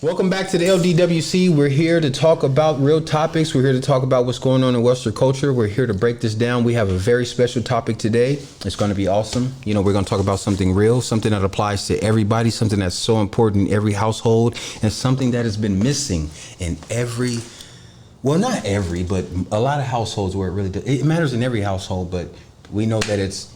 Welcome back to the L.D.W.C. We're here to talk about real topics. We're here to talk about what's going on in Western culture. We're here to break this down. We have a very special topic today. It's going to be awesome. You know, we're going to talk about something real, something that applies to everybody, something that's so important in every household, and something that has been missing in every, well, not every, but a lot of households where it really does. It matters in every household, but we know that it's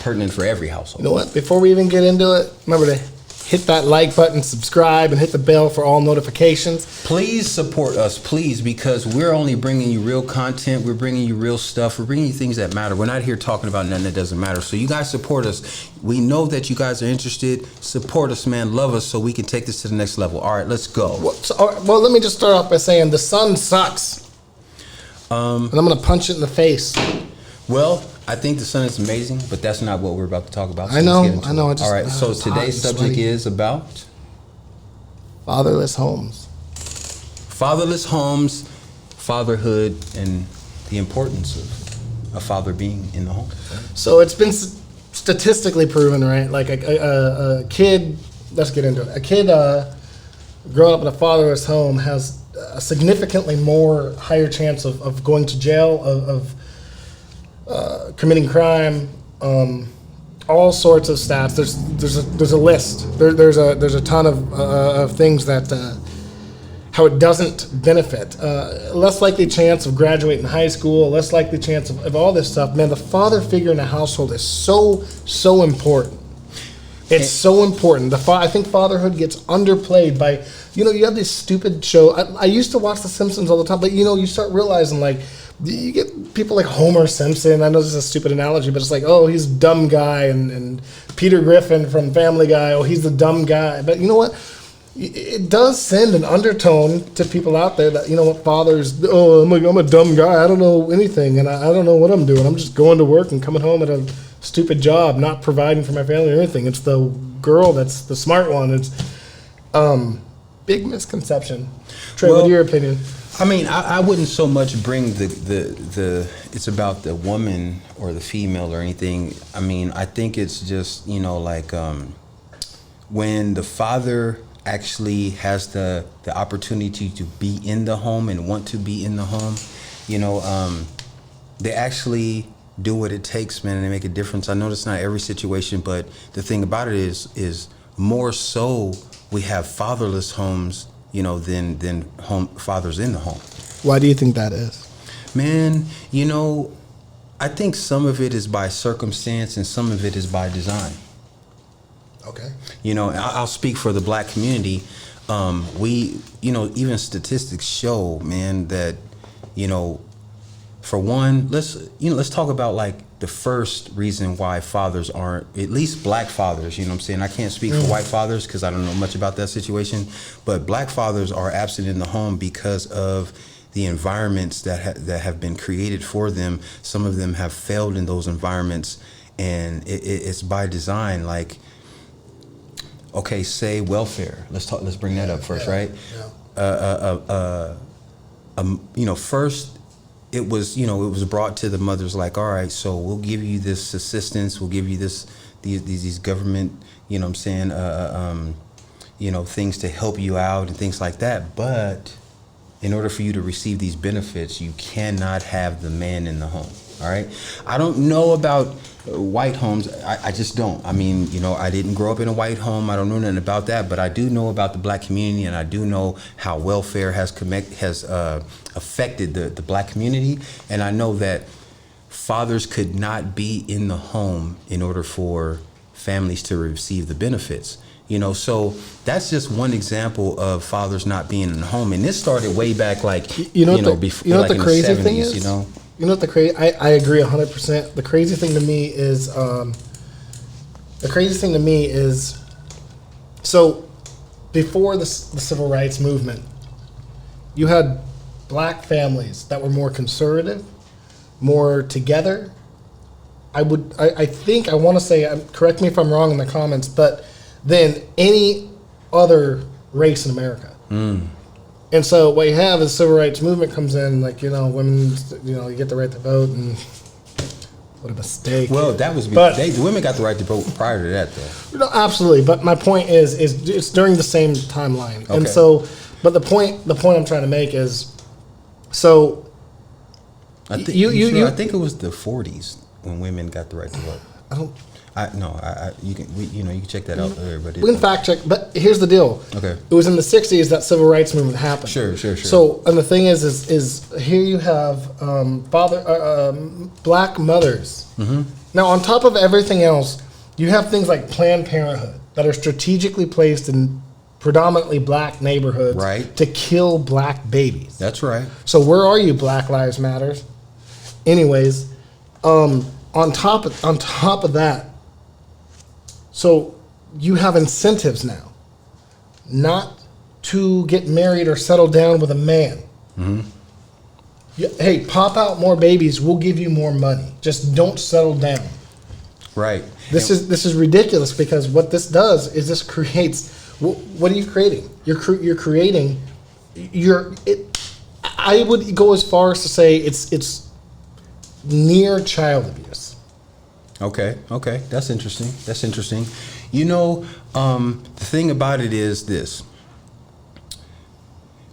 pertinent for every household. You know what? Before we even get into it, remember to hit that like button, subscribe, and hit the bell for all notifications. Please support us, please, because we're only bringing you real content. We're bringing you real stuff. We're bringing you things that matter. We're not here talking about nothing that doesn't matter. So you guys support us. We know that you guys are interested. Support us, man. Love us so we can take this to the next level. All right, let's go. Well, let me just start off by saying the sun sucks. And I'm going to punch it in the face. Well, I think the sun is amazing, but that's not what we're about to talk about. So I know. All right, so today's subject is about fatherless homes. Fatherless homes, fatherhood, and the importance of a father being in the home. So it's been statistically proven, right? Like a kid, let's get into it. A kid growing up in a fatherless home has a significantly higher chance of going to jail, of committing crime, all sorts of stats. There's a list. There's a ton of things that how it doesn't benefit. Less likely chance of graduating high school. Less likely chance of all this stuff. Man, the father figure in a household is so important. It's so important. I think fatherhood gets underplayed by, you have this stupid show. I used to watch The Simpsons all the time, but you start realizing, like, you get people like Homer Simpson. I know this is a stupid analogy, but it's like, oh, he's a dumb guy, and Peter Griffin from Family Guy, oh, he's the dumb guy. But you know what? It does send an undertone to people out there that, fathers, oh, I'm a dumb guy. I don't know anything, and I don't know what I'm doing. I'm just going to work and coming home at a stupid job, not providing for my family or anything. It's the girl that's the smart one. It's big misconception. Trey, what's your opinion? I mean, I wouldn't so much bring the it's about the woman or the female or anything. I mean, I think it's just, when the father actually has the opportunity to be in the home and want to be in the home, they actually do what it takes, man, and they make a difference. I know it's not every situation, but the thing about it is more so we have fatherless homes, than home fathers in the home. Why do you think that is? Man, I think some of it is by circumstance and some of it is by design. Okay. I'll speak for the black community. We, even statistics show, man, that, for one, let's talk about like the first reason why fathers aren't, at least black fathers, I can't speak for white fathers because I don't know much about that situation, but black fathers are absent in the home because of the environments that have been created for them. Some of them have failed in those environments, and it's by design. Like, okay, say welfare. Let's bring that up first, right? Yeah. First, it was brought to the mothers like, all right, so we'll give you this assistance, we'll give you these government, things to help you out and things like that. But in order for you to receive these benefits, you cannot have the man in the home. All right. I don't know about white homes. I just don't. I mean, I didn't grow up in a white home. I don't know nothing about that, but I do know about the black community, and I do know how welfare has affected the black community. And I know that fathers could not be in the home in order for families to receive the benefits. So that's just one example of fathers not being in the home. And this started way back, like, before, what the crazy 70s, thing is? What the crazy? I agree 100%. The crazy thing to me is, so before the civil rights movement, you had black families that were more conservative, more together. I want to say, correct me if I'm wrong in the comments, but than any other race in America. And so what you have is the civil rights movement comes in, like, women, you get the right to vote, and What a mistake. Well, that was But- the women got the right to vote prior to that, though. No, absolutely. But my point is it's during the same timeline. And Okay. so, but the point I'm trying to make is, so I think you I think it was the 40s when women got the right to vote. I don't. You can check that out later, but We can fact check, but here's the deal. Okay. It was in the '60s that civil rights movement happened. Sure. So, and the thing is here you have black mothers. Mm-hmm. Now, on top of everything else, you have things like Planned Parenthood that are strategically placed in predominantly black neighborhoods, Right. to kill black babies. That's right. So where are you, Black Lives Matters? Anyways, on top of that, so you have incentives now, not to get married or settle down with a man. Mm-hmm. Hey, pop out more babies. We'll give you more money. Just don't settle down. Right. This is ridiculous, because what this does is this creates. What are you creating? You're creating. I would go as far as to say it's near child abuse. Okay. That's interesting. You know, the thing about it is this.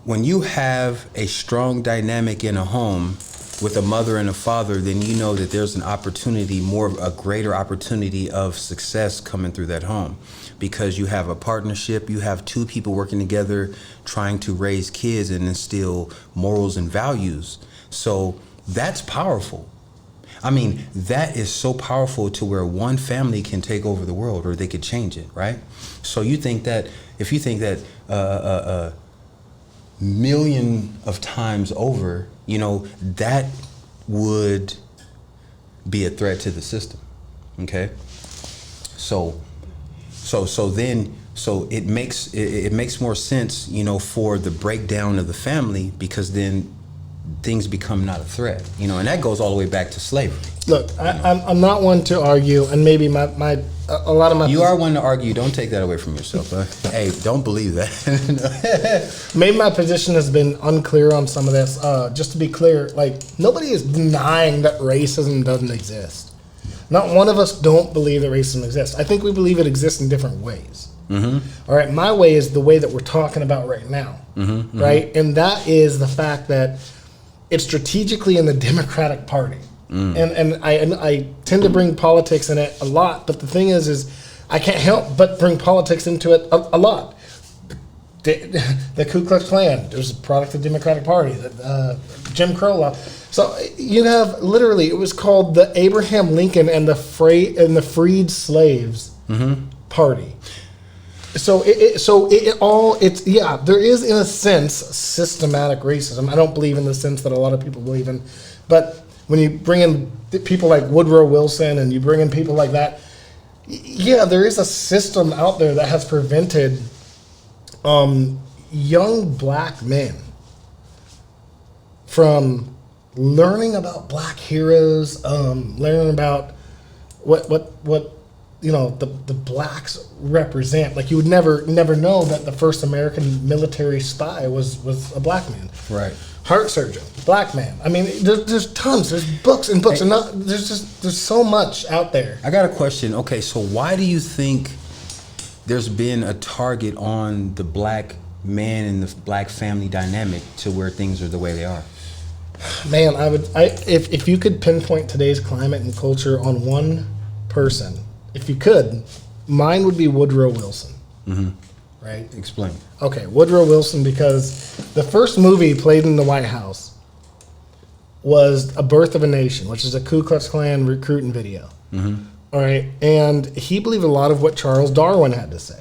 When you have a strong dynamic in a home with a mother and a father, then you know that there's a greater opportunity of success coming through that home, because you have a partnership, you have two people working together trying to raise kids and instill morals and values. So that's powerful. I mean, that is so powerful to where one family can take over the world, or they could change it, right? So if you think that million of times over, you know, that would be a threat to the system. Okay. So it makes more sense, you know, for the breakdown of the family, because then things become not a threat, you know, and that goes all the way back to slavery. Look, I'm not one to argue, and maybe a lot of my You are one to argue. Don't take that away from yourself. Hey, don't believe that. maybe my position has been unclear on some of this. Just to be clear, like, nobody is denying that racism doesn't exist. Not one of us don't believe that racism exists. I think we believe it exists in different ways. Mm-hmm. All right, my way is the way that we're talking about right now, mm-hmm, right? Mm-hmm. And that is the fact that it's strategically in the Democratic Party. And I tend to bring politics in it a lot, but the thing is I can't help but bring politics into it a lot. The Ku Klux Klan, there's a product of the Democratic Party. The Jim Crow law. So you have literally, it was called the Abraham Lincoln and the freed slaves party. So there is, in a sense, systematic racism. I don't believe in the sense that a lot of people believe in, but when you bring in people like Woodrow Wilson and you bring in people like that, yeah, there is a system out there that has prevented young black men from learning about black heroes, learning about what you know the blacks represent. Like, you would never know that the first American military spy was a black man. Right. Heart surgeon, black man. I mean, there's tons. There's books and books, and there's so much out there. I got a question. Okay, so why do you think there's been a target on the black man and the black family dynamic to where things are the way they are? Man, if you could pinpoint today's climate and culture on one person, if you could, mine would be Woodrow Wilson. Mm-hmm. Right? Explain. Okay, Woodrow Wilson, because the first movie played in the White House was A Birth of a Nation, which is a Ku Klux Klan recruiting video. Mm-hmm. All right, and he believed a lot of what Charles Darwin had to say.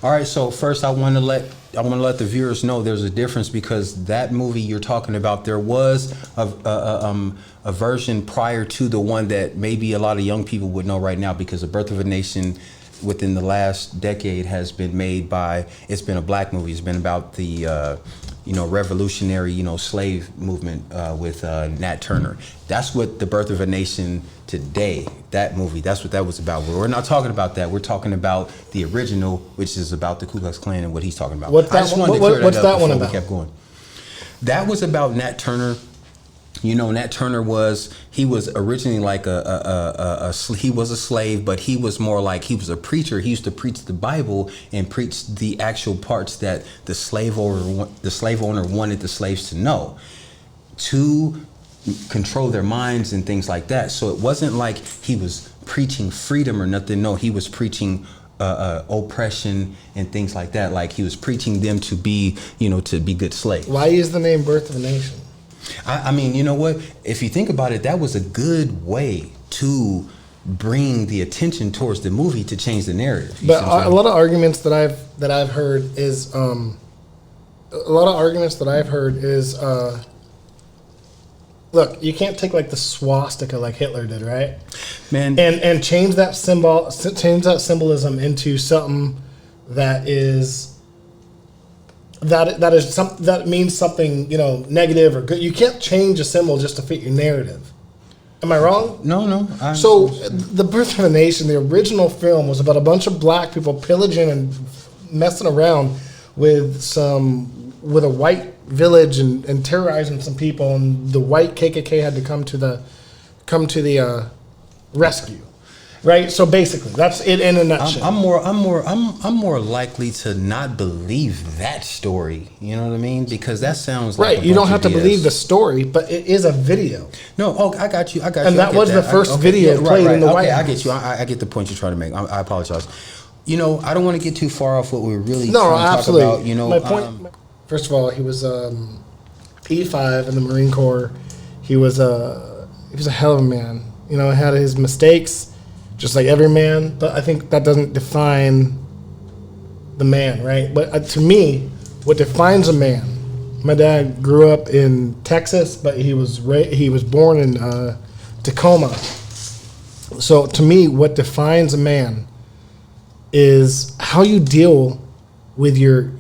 All right, so first I want to let the viewers know there's a difference, because that movie you're talking about, there was a version prior to the one that maybe a lot of young people would know right now, because A Birth of a Nation within the last decade has been made by, it's been a black movie. It's been about the revolutionary, slave movement with Nat Turner. That's what The Birth of a Nation today, that movie, that's what that was about. We're not talking about that. We're talking about the original, which is about the Ku Klux Klan and what he's talking about. What's that one about? We kept going. That was about Nat Turner Nat Turner he was originally like he was a slave, but he was more like he was a preacher. He used to preach the Bible and preach the actual parts that the slave owner wanted the slaves to know, to control their minds and things like that. So it wasn't like he was preaching freedom or nothing. No, he was preaching oppression and things like that. Like he was preaching them to be, to be good slaves. Why is the name Birth of a Nation? I mean, you know what? If you think about it, that was a good way to bring the attention towards the movie to change the narrative. But a lot of arguments that I've heard is look, you can't take like the swastika like Hitler did, right? Man, and change that symbolism into something that is. That means something, negative or good. You can't change a symbol just to fit your narrative. Am I wrong? No. So, The Birth of a Nation, the original film, was about a bunch of black people pillaging and messing around with a white village and terrorizing some people, and the white KKK had to come to the rescue. Right, so basically, that's it in a nutshell. I'm more likely to not believe that story. You know what I mean? Because that sounds like right. You don't have to believe the story, but it is a video. No, I got you. And that was the first video played in the White House. I get you. I get the point you're trying to make. I apologize. I don't want to get too far off what we're really trying to absolutely. Talk about. My point. First of all, he was E5 in the Marine Corps. He was a hell of a man. Had his mistakes. Just like every man, but I think that doesn't define the man, right? But to me, what defines a man, my dad grew up in Texas, but he was born in Tacoma. So to me, what defines a man is how you deal with your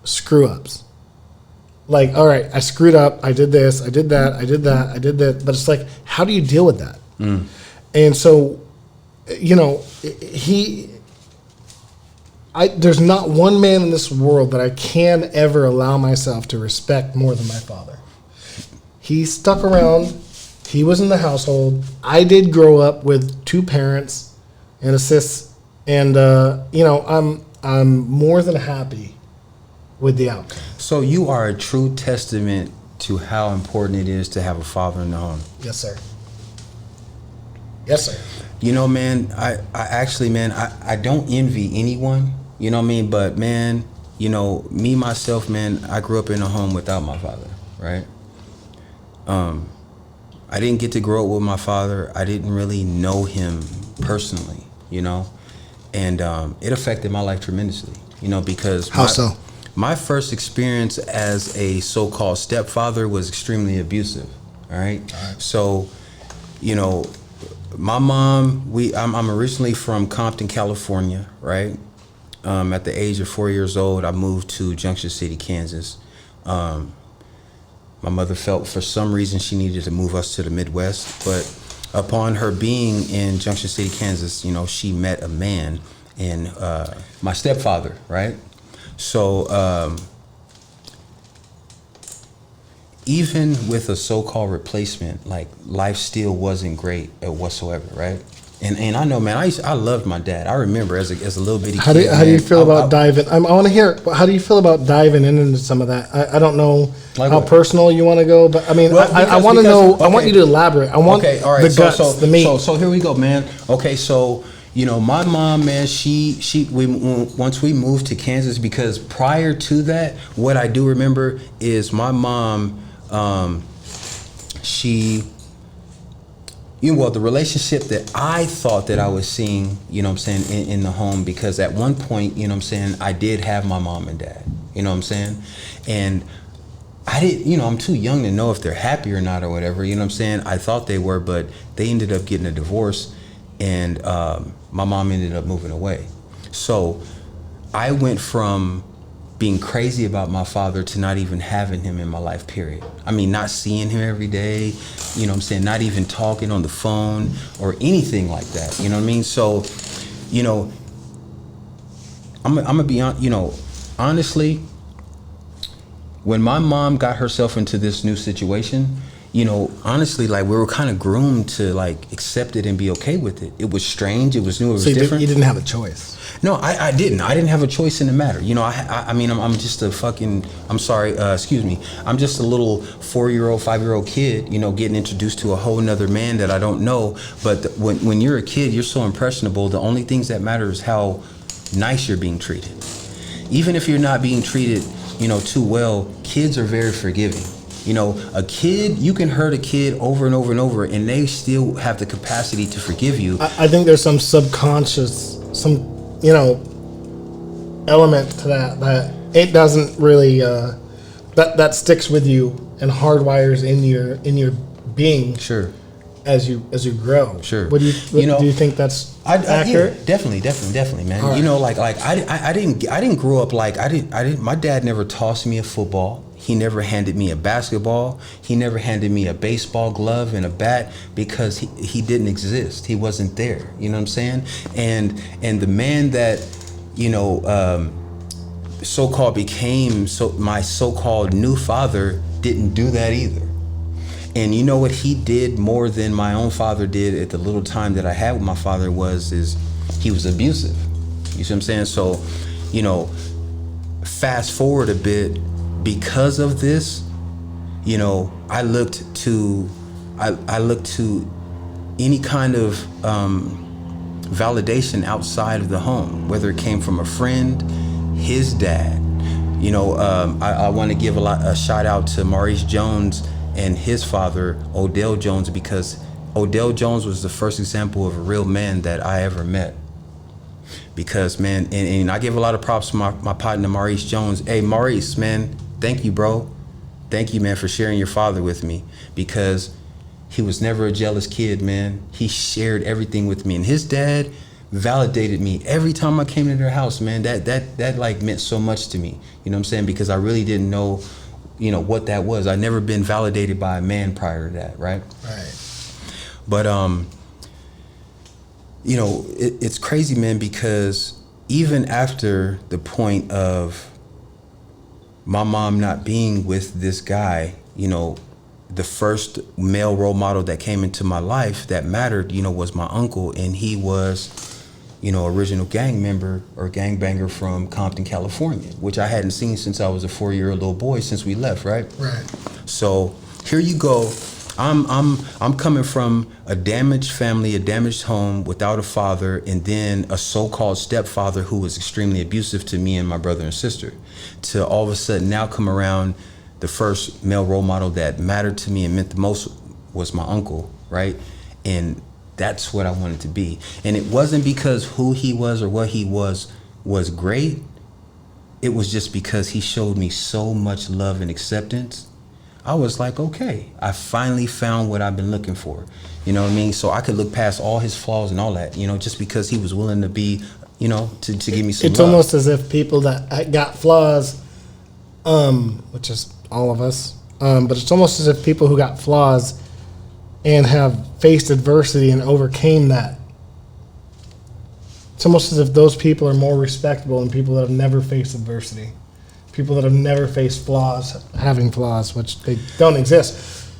screw ups. Like, all right, I screwed up, I did this, I did that, I did that, I did that, but it's like, how do you deal with that? And so, there's not one man in this world that I can ever allow myself to respect more than my father. He stuck around. He was in the household. I did grow up with two parents and a sis, and I'm more than happy with the outcome. So you are a true testament to how important it is to have a father in the home. Yes, sir. Yes, sir. Man, I actually, man, I don't envy anyone, you know what I mean? But, man, me, myself, man, I grew up in a home without my father, right? I didn't get to grow up with my father. I didn't really know him personally, and it affected my life tremendously, because... How so? My first experience as a so-called stepfather was extremely abusive, all right? So, my mom, I'm originally from Compton, California, right? At the age of 4 years old, I moved to Junction City, Kansas. My mother felt for some reason she needed to move us to the Midwest, but upon her being in Junction City, Kansas, she met a man, and my stepfather, right? So even with a so-called replacement, like life still wasn't great whatsoever, right? And I know, man, I loved my dad. I remember as a little bitty kid. How do you feel about diving? I want to hear. How do you feel about diving into some of that? I don't know how personal you want to go, but I mean, well, I want to know. Okay. I want you to elaborate. I want the guts, the meat. So here we go, man. Okay, so my mom, man, once we moved to Kansas, because prior to that, what I do remember is my mom, the relationship that I thought that I was seeing, in the home, because at one point, I did have my mom and dad, and I didn't, I'm too young to know if they're happy or not or whatever, I thought they were, but they ended up getting a divorce, and my mom ended up moving away. So I went from being crazy about my father to not even having him in my life, period. I mean, not seeing him every day, not even talking on the phone or anything like that, So, I'm gonna be on, honestly, when my mom got herself into this new situation, honestly, like we were kind of groomed to like accept it and be okay with it. It was strange. It was new. It was So different. you didn't have a choice. No, I didn't. I didn't have a choice in the matter. I mean, I'm just a fucking. I'm sorry. Excuse me. I'm just a little 4-year-old, 5-year-old kid. Getting introduced to a whole nother man that I don't know. But when you're a kid, you're so impressionable. The only things that matter is how nice you're being treated. Even if you're not being treated, too well, kids are very forgiving. A kid, you can hurt a kid over and over and over, and they still have the capacity to forgive you. I think there's some subconscious, element to that it doesn't really that sticks with you and hardwires in your being. Sure. As you grow. Sure. Do you think that's accurate? Yeah, definitely, man. Right. I didn't grow up like I didn't. My dad never tossed me a football. He never handed me a basketball. He never handed me a baseball glove and a bat because he didn't exist. He wasn't there. You know what I'm saying? And the man that so-called became my so-called new father didn't do that either. And you know what he did more than my own father did at the little time that I had with my father is he was abusive. You see what I'm saying? So, fast forward a bit, because of this, I looked to any kind of validation outside of the home, whether it came from a friend, his dad. I want to give a shout out to Maurice Jones and his father, Odell Jones, because Odell Jones was the first example of a real man that I ever met. Because, man, and I give a lot of props to my partner, Maurice Jones. Hey, Maurice, man, thank you, bro. Thank you, man, for sharing your father with me, because he was never a jealous kid, man. He shared everything with me, and his dad validated me every time I came to their house, man. That like meant so much to me. You know what I'm saying? Because I really didn't know, what that was. I'd never been validated by a man prior to that, right? Right. But it's crazy, man, because even after the point of my mom not being with this guy, the first male role model that came into my life that mattered, was my uncle, and he was, original gang member or gangbanger from Compton, California, which I hadn't seen since I was a 4-year-old little boy since we left, right? Right. So here you go. I'm coming from a damaged family, a damaged home without a father, and then a so-called stepfather who was extremely abusive to me and my brother and sister, to all of a sudden now come around the first male role model that mattered to me and meant the most was my uncle, right? And that's what I wanted to be. And it wasn't because who he was or what he was great. It was just because he showed me so much love and acceptance. I was like, okay, I finally found what I've been looking for. You know what I mean? So I could look past all his flaws and all that, just because he was willing to be, to give me some It's love. almost as if people that got flaws, which is all of us, but it's almost as if people who got flaws and have faced adversity and overcame that, it's almost as if those people are more respectable than people that have never faced adversity. People that have never faced flaws, having flaws, which they don't exist.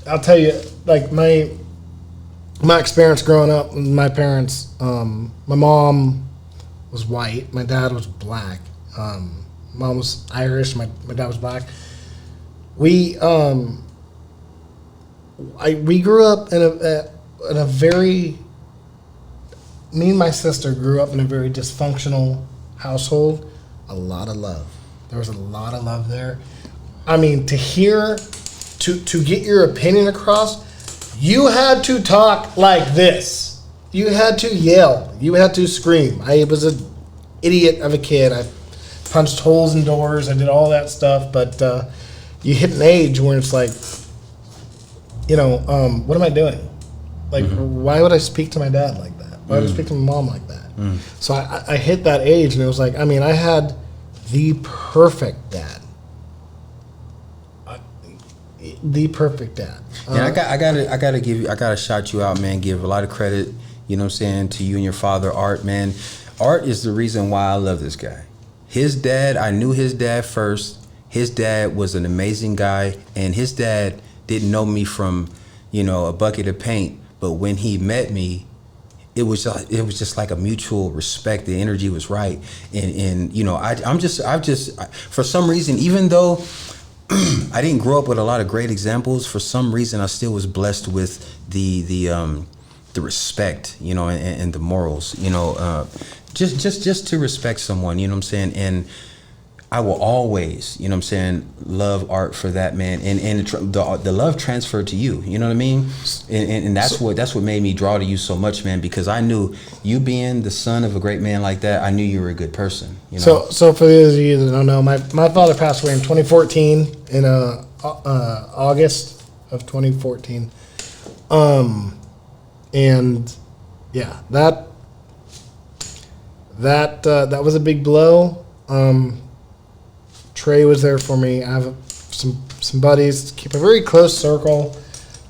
I'll tell you, like my experience growing up with my parents, my mom was white, my dad was black. Mom was Irish, my dad was black. We grew up in a very, me and my sister grew up in a very dysfunctional household. A lot of love. There was a lot of love there. I mean, to get your opinion across, you had to talk like this. You had to yell. You had to scream. I was an idiot of a kid. I punched holes in doors. I did all that stuff. But you hit an age where it's like, what am I doing? Like, why would I speak to my dad like that? Why would I speak to my mom like that? So I hit that age, and it was like, I mean, I had the perfect dad. The perfect dad. And I gotta shout you out, man. Give a lot of credit, you know what I'm saying, to you and your father, Art, man. Art is the reason why I love this guy. His dad, I knew his dad first. His dad was an amazing guy, and his dad didn't know me from, you know, a bucket of paint, but when he met me, it was just like a mutual respect. The energy was right, and you know, I've just for some reason, even though I didn't grow up with a lot of great examples, for some reason I still was blessed with the respect, you know, and the morals, you know, just to respect someone, you know what I'm saying. And I will always, you know what I'm saying, love art for that, man. And the love transferred to you, you know what I mean? And that's what made me draw to you so much, man, because I knew you being the son of a great man like that, I knew you were a good person, you know? So for those of you that don't know, my father passed away in 2014, in August of 2014. And yeah, that was a big blow. Trey was there for me. I have some buddies, keep a very close circle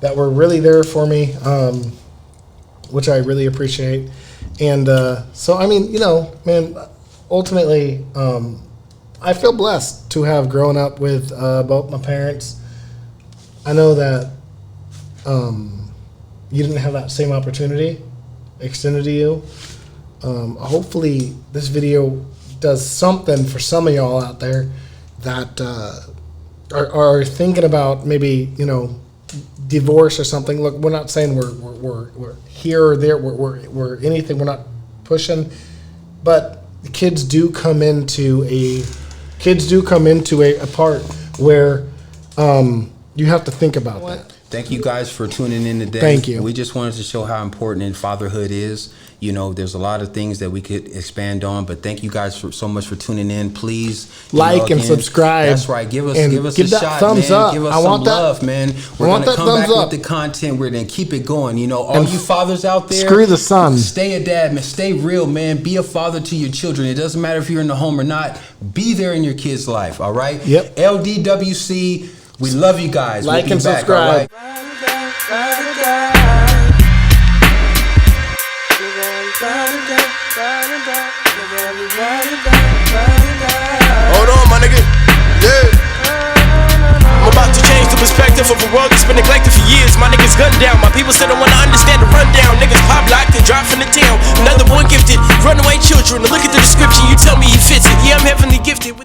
that were really there for me, which I really appreciate. And so, I mean, you know, man, ultimately, I feel blessed to have grown up with both my parents. I know that you didn't have that same opportunity extended to you. Hopefully, this video does something for some of y'all out there that are thinking about maybe, you know, divorce or something. Look, we're not saying we're here or there, we're anything. We're not pushing, but the kids do come into a part where you have to think about that. Thank you guys for tuning in today. Thank you. We just wanted to show how important fatherhood is. You know, there's a lot of things that we could expand on, but thank you guys so much for tuning in. Please like and subscribe. That's right. Give us a shot, thumbs man. up. Give us I want some love, man. We're gonna come back with the content. We're gonna keep it going. You know, all you fathers out there, screw the son. Stay a dad, man. Stay real, man. Be a father to your children. It doesn't matter if you're in the home or not. Be there in your kid's life. All right. Yep. L.D.W.C. We love you guys. Like we'll and back, subscribe. all right? Hold on, my nigga. Yeah. I'm about to change the perspective of a world that's been neglected for years. My niggas gunned down. My people still don't wanna understand the rundown. Niggas pop locked and drop from the town. Another boy gifted. Runaway children. Look at the description. You tell me he fits it. Yeah, I'm heavenly gifted.